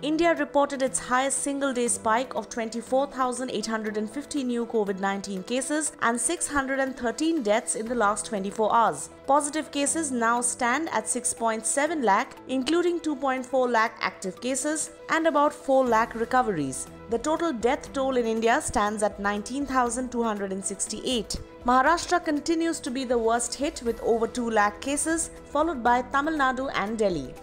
India reported its highest single-day spike of 24,850 new Covid-19 cases and 613 deaths in the last 24 hours. Positive cases now stand at 6.7 lakh, including 2.4 lakh active cases and about 4 lakh recoveries. The total death toll in India stands at 19,268. Maharashtra continues to be the worst hit with over 2 lakh cases, followed by Tamil Nadu and Delhi.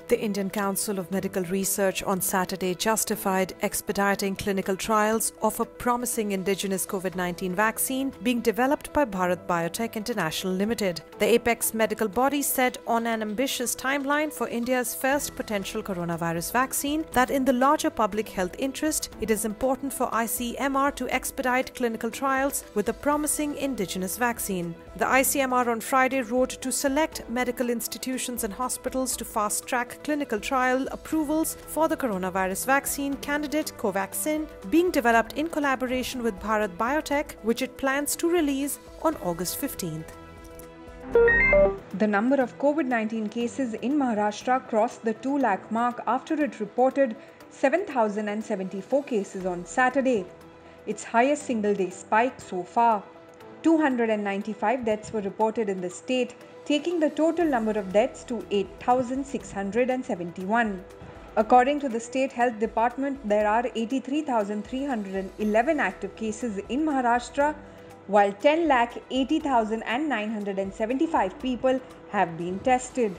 The Indian Council of Medical Research on Saturday justified expediting clinical trials of a promising indigenous COVID-19 vaccine being developed by Bharat Biotech International Limited. The apex medical body said on an ambitious timeline for India's first potential coronavirus vaccine that in the larger public health interest, it is important for ICMR to expedite clinical trials with a promising indigenous vaccine. The ICMR on Friday wrote to select medical institutions and hospitals to fast-track clinical trial approvals for the coronavirus vaccine candidate Covaxin being developed in collaboration with Bharat Biotech, which it plans to release on August 15th. The number of COVID-19 cases in Maharashtra crossed the 2 lakh mark after it reported 7,074 cases on Saturday, its highest single-day spike so far. 295 deaths were reported in the state, taking the total number of deaths to 8,671. According to the State Health Department, there are 83,311 active cases in Maharashtra, while 10,80,975 people have been tested.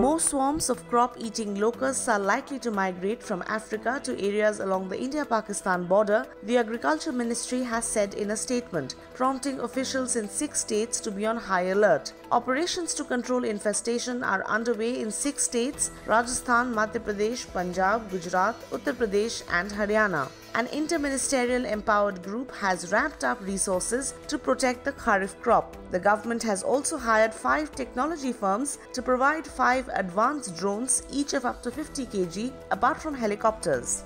More swarms of crop-eating locusts are likely to migrate from Africa to areas along the India-Pakistan border, the Agriculture Ministry has said in a statement, prompting officials in 6 states to be on high alert. Operations to control infestation are underway in 6 states: Rajasthan, Madhya Pradesh, Punjab, Gujarat, Uttar Pradesh and Haryana. An interministerial empowered group has ramped up resources to protect the Kharif crop. The government has also hired 5 technology firms to provide 5 advanced drones, each of up to 50 kg, apart from helicopters.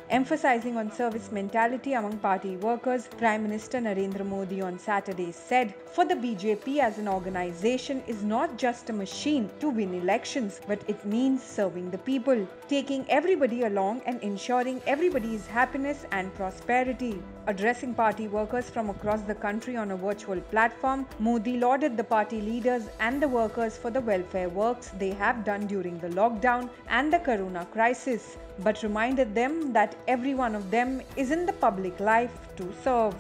Emphasizing on service mentality among party workers, Prime Minister Narendra Modi on Saturday said, "For the BJP as an organization is not just a machine to win elections, but it means serving the people, taking everybody along and ensuring everybody's happiness and prosperity." Addressing party workers from across the country on a virtual platform, Modi lauded the party leaders and the workers for the welfare works they have done during the lockdown and the corona crisis, but reminded them that every one of them is in the public life to serve.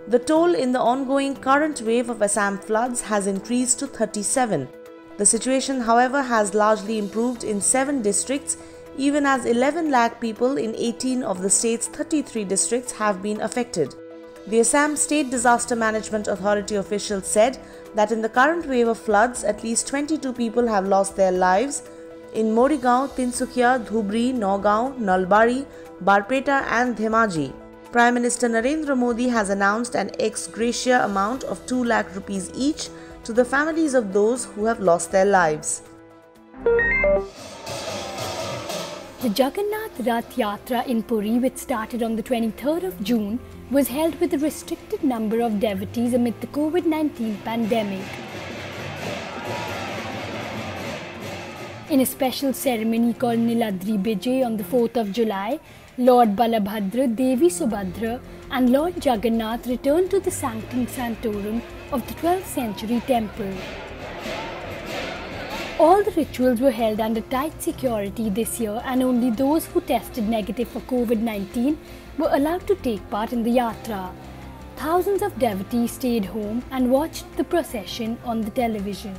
The toll in the ongoing current wave of Assam floods has increased to 37. The situation, however, has largely improved in 7 districts, even as 11 lakh people in 18 of the state's 33 districts have been affected. The Assam State Disaster Management Authority officials said that in the current wave of floods, at least 22 people have lost their lives in Morigaon, Tinsukia, Dhubri, Nagaon, Nalbari, Barpeta and Dhemaji. Prime Minister Narendra Modi has announced an ex gratia amount of 2 lakh rupees each to the families of those who have lost their lives. The Jagannath Rath Yatra in Puri, which started on the 23rd of June, was held with a restricted number of devotees amid the Covid-19 pandemic. In a special ceremony called Niladri Bijay on the 4th of July, Lord Balabhadra, Devi Subhadra and Lord Jagannath returned to the Sanctum Sanctorum of the 12th century temple. All the rituals were held under tight security this year, and only those who tested negative for Covid-19 were allowed to take part in the yatra. Thousands of devotees stayed home and watched the procession on the television.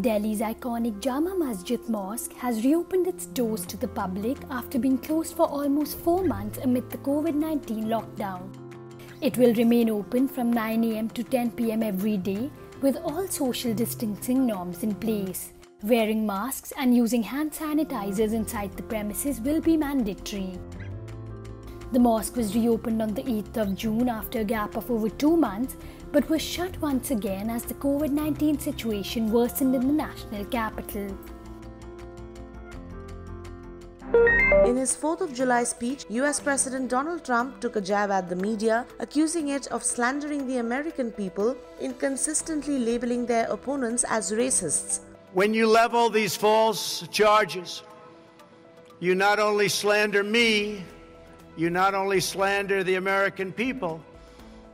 Delhi's iconic Jama Masjid Mosque has reopened its doors to the public after being closed for almost 4 months amid the Covid-19 lockdown. It will remain open from 9 AM to 10 PM every day, with all social distancing norms in place. Wearing masks and using hand sanitizers inside the premises will be mandatory. The mosque was reopened on the 8th of June after a gap of over 2 months, but was shut once again as the Covid-19 situation worsened in the national capital. In his 4th of July speech, US President Donald Trump took a jab at the media, accusing it of slandering the American people, inconsistently labeling their opponents as racists. When you level these false charges, you not only slander me, you not only slander the American people,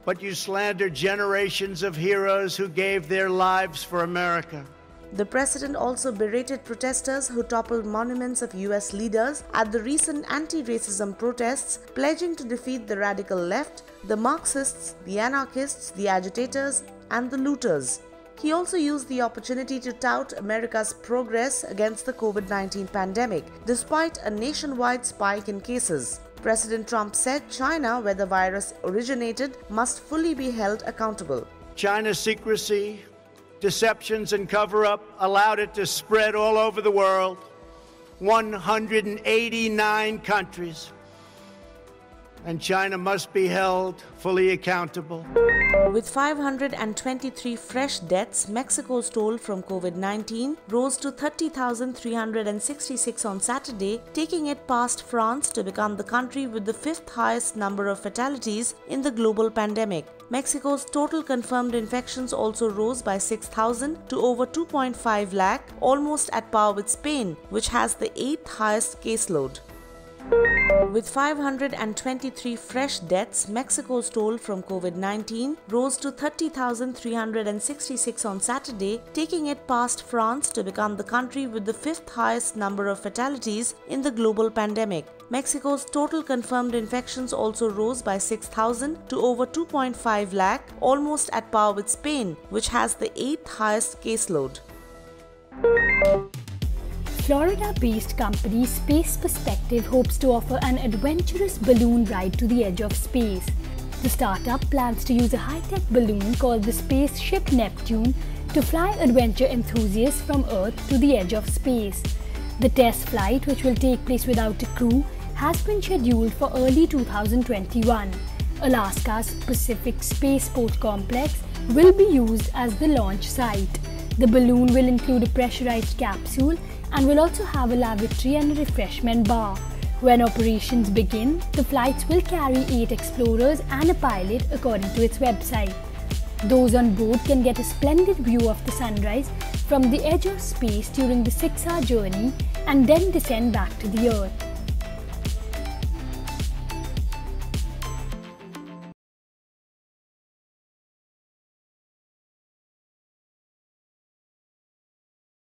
but you slander generations of heroes who gave their lives for America. The president also berated protesters who toppled monuments of US leaders at the recent anti-racism protests, pledging to defeat the radical left, the Marxists, the anarchists, the agitators, and the looters. He also used the opportunity to tout America's progress against the COVID-19 pandemic, despite a nationwide spike in cases. President Trump said China, where the virus originated, must fully be held accountable. China's secrecy, deceptions, and cover-up allowed it to spread all over the world, 189 countries. And China must be held fully accountable. With 523 fresh deaths, Mexico's toll from COVID-19 rose to 30,366 on Saturday, taking it past France to become the country with the 5th highest number of fatalities in the global pandemic. Mexico's total confirmed infections also rose by 6,000 to over 2.5 lakh, almost at par with Spain, which has the 8th highest caseload. With 523 fresh deaths, Mexico's toll from COVID-19 rose to 30,366 on Saturday, taking it past France to become the country with the 5th highest number of fatalities in the global pandemic. Mexico's total confirmed infections also rose by 6,000 to over 2.5 lakh, almost at par with Spain, which has the 8th highest caseload. Florida-based company Space Perspective hopes to offer an adventurous balloon ride to the edge of space. The startup plans to use a high-tech balloon called the Spaceship Neptune to fly adventure enthusiasts from Earth to the edge of space. The test flight, which will take place without a crew, has been scheduled for early 2021. Alaska's Pacific Spaceport Complex will be used as the launch site. The balloon will include a pressurized capsule and will also have a lavatory and a refreshment bar. When operations begin, the flights will carry 8 explorers and a pilot, according to its website. Those on board can get a splendid view of the sunrise from the edge of space during the 6-hour journey and then descend back to the Earth.